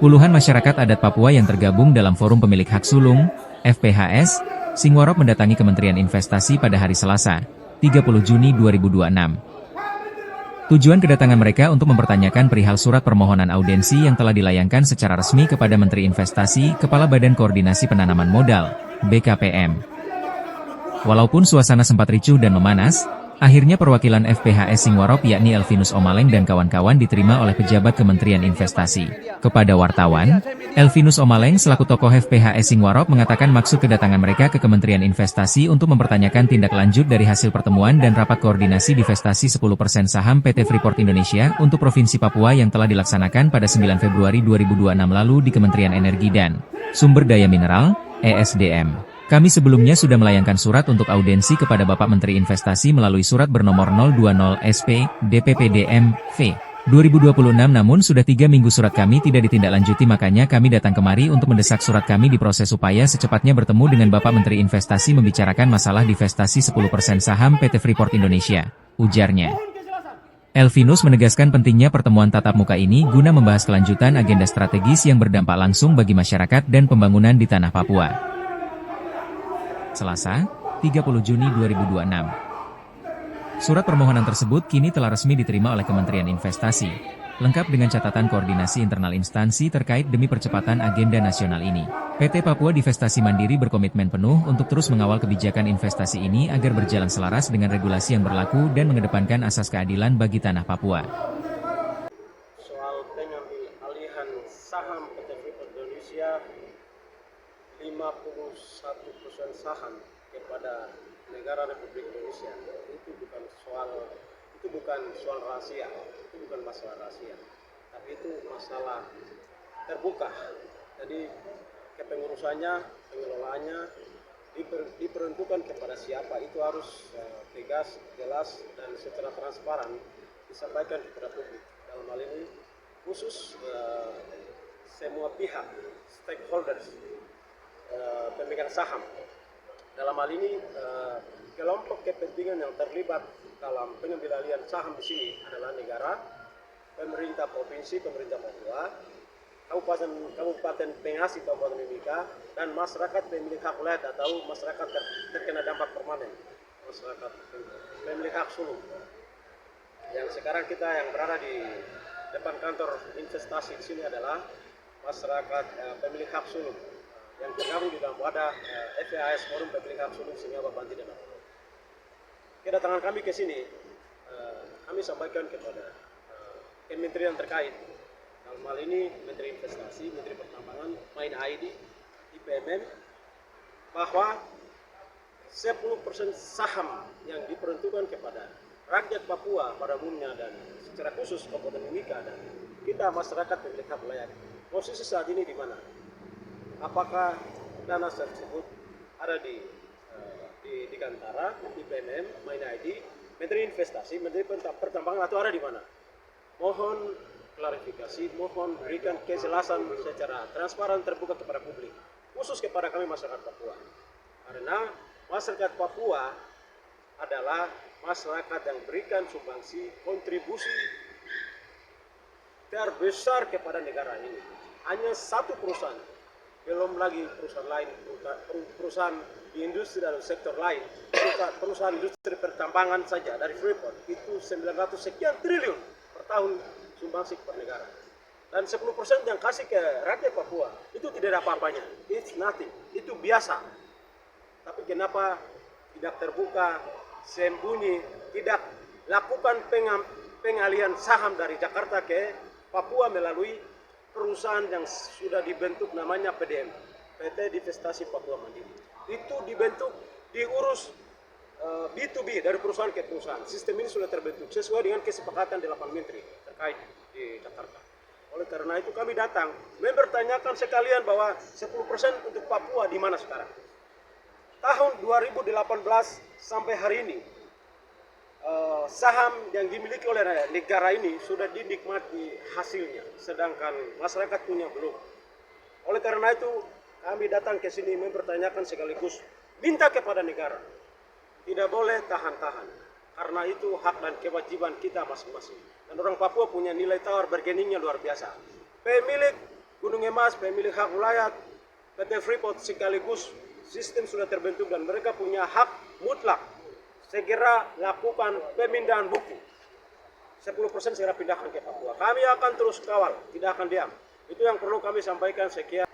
Puluhan masyarakat adat Papua yang tergabung dalam Forum Pemilik Hak Sulung, FPHS, Singwarop mendatangi Kementerian Investasi pada hari Selasa, 30 Juni 2026. Tujuan kedatangan mereka untuk mempertanyakan perihal surat permohonan audensi yang telah dilayangkan secara resmi kepada Menteri Investasi, Kepala Badan Koordinasi Penanaman Modal, BKPM. Walaupun suasana sempat ricuh dan memanas, akhirnya perwakilan FPHS Singwarop yakni Elvinus Omaleng dan kawan-kawan diterima oleh pejabat Kementerian Investasi. Kepada wartawan, Elvinus Omaleng selaku tokoh FPHS Singwarop mengatakan maksud kedatangan mereka ke Kementerian Investasi untuk mempertanyakan tindak lanjut dari hasil pertemuan dan rapat koordinasi divestasi 10% saham PT Freeport Indonesia untuk Provinsi Papua yang telah dilaksanakan pada 9 Februari 2026 lalu di Kementerian Energi dan Sumber Daya Mineral, ESDM. Kami sebelumnya sudah melayangkan surat untuk audensi kepada Bapak Menteri Investasi melalui surat bernomor 020 SP DPPDM V 2026, namun sudah 3 minggu surat kami tidak ditindaklanjuti, makanya kami datang kemari untuk mendesak surat kami diproses supaya secepatnya bertemu dengan Bapak Menteri Investasi membicarakan masalah divestasi 10% saham PT Freeport Indonesia, ujarnya. Elvinus menegaskan pentingnya pertemuan tatap muka ini guna membahas kelanjutan agenda strategis yang berdampak langsung bagi masyarakat dan pembangunan di tanah Papua. Selasa, 30 Juni 2026. Surat permohonan tersebut kini telah resmi diterima oleh Kementerian Investasi, lengkap dengan catatan koordinasi internal instansi terkait demi percepatan agenda nasional ini. PT Papua Divestasi Mandiri berkomitmen penuh untuk terus mengawal kebijakan investasi ini agar berjalan selaras dengan regulasi yang berlaku dan mengedepankan asas keadilan bagi tanah Papua. Soal pengambil alihan saham PT Freeport Indonesia 51% saham kepada negara Republik Indonesia itu bukan soal rahasia, itu bukan masalah rahasia, tapi itu masalah terbuka. Jadi kepengurusannya, pengelolaannya diperuntukkan kepada siapa itu harus tegas, jelas dan secara transparan disampaikan kepada publik. Dalam hal ini khusus semua pihak stakeholders pemegang saham. Dalam hal ini kelompok kepentingan yang terlibat dalam pengambil alihan saham di sini adalah negara, pemerintah provinsi, pemerintah Papua, kabupaten penghasil Kabupaten Mimika, dan masyarakat pemilik hak wilayah atau masyarakat terkena dampak permanen, masyarakat pemilik hak sulung. Yang sekarang kita yang berada di depan kantor investasi di sini adalah masyarakat pemilik hak sulung yang tergabung di dalam wadah FPHS Forum Pemilik Hak Sulung Singapura Banti dan Papua. Kedatangan kami ke sini, kami sampaikan kepada kementerian terkait. Dalam hal ini Menteri Investasi, Menteri Pertambangan, Main ID, IPMN, bahwa 10% saham yang diperuntukkan kepada rakyat Papua pada umumnya dan secara khusus Kabupaten Mimika dan kita masyarakat pemilik hak wilayah. Posisi saat ini di mana? Apakah dana tersebut ada di Kantara, IPMN, Main ID, Menteri Investasi, Menteri Pertambangan atau ada di mana? Mohon klarifikasi, mohon berikan kejelasan secara transparan terbuka kepada publik, khusus kepada kami masyarakat Papua. Karena masyarakat Papua adalah masyarakat yang berikan sumbangsi kontribusi terbesar kepada negara ini. Hanya satu perusahaan, belum lagi perusahaan lain, perusahaan di industri dan sektor lain, perusahaan industri pertambangan saja dari Freeport itu 900 sekian triliun per tahun sumbangsi kepada negara. Dan 10% yang kasih ke rakyat Papua itu tidak ada apa-apanya, it's nothing, itu biasa. Tapi kenapa tidak terbuka, sembunyi, tidak lakukan pengalihan saham dari Jakarta ke Papua melalui perusahaan yang sudah dibentuk namanya PDM, PT Divestasi Papua Mandiri. Itu dibentuk, diurus B2B dari perusahaan ke perusahaan. Sistem ini sudah terbentuk sesuai dengan kesepakatan 8 menteri terkait di Jakarta. Oleh karena itu kami datang mempertanyakan sekalian bahwa 10% untuk Papua di mana sekarang. Tahun 2018 sampai hari ini saham yang dimiliki oleh negara ini sudah dinikmati hasilnya, sedangkan masyarakat punya belum. Oleh karena itu, kami datang ke sini mempertanyakan sekaligus minta kepada negara, tidak boleh tahan-tahan, karena itu hak dan kewajiban kita masing-masing. Dan orang Papua punya nilai tawar bargainingnya luar biasa. Pemilik Gunung Emas pemilik hak wilayah PT Freeport sekaligus sistem sudah terbentuk dan mereka punya hak mutlak. Segera lakukan pemindahan buku. 10% segera pindahkan ke Papua. Kami akan terus kawal, tidak akan diam. Itu yang perlu kami sampaikan. Sekian.